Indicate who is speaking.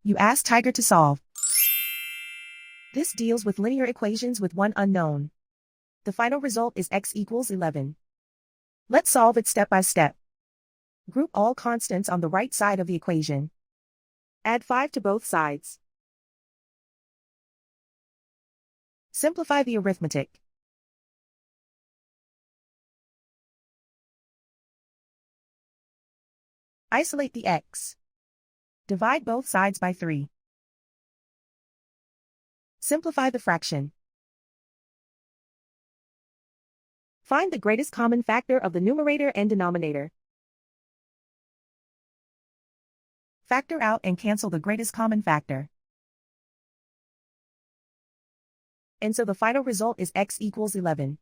Speaker 1: You ask Tiger to solve. This deals with linear equations with one unknown. The final result is x equals 11. Let's solve it step by step. Group all constants on the right side of the equation. Add 5 to both sides. Simplify the arithmetic. Isolate the x. Divide both sides by 3. Simplify the fraction. Find the greatest common factor of the numerator and denominator. Factor out and cancel the greatest common factor. And so the final result is x equals 11.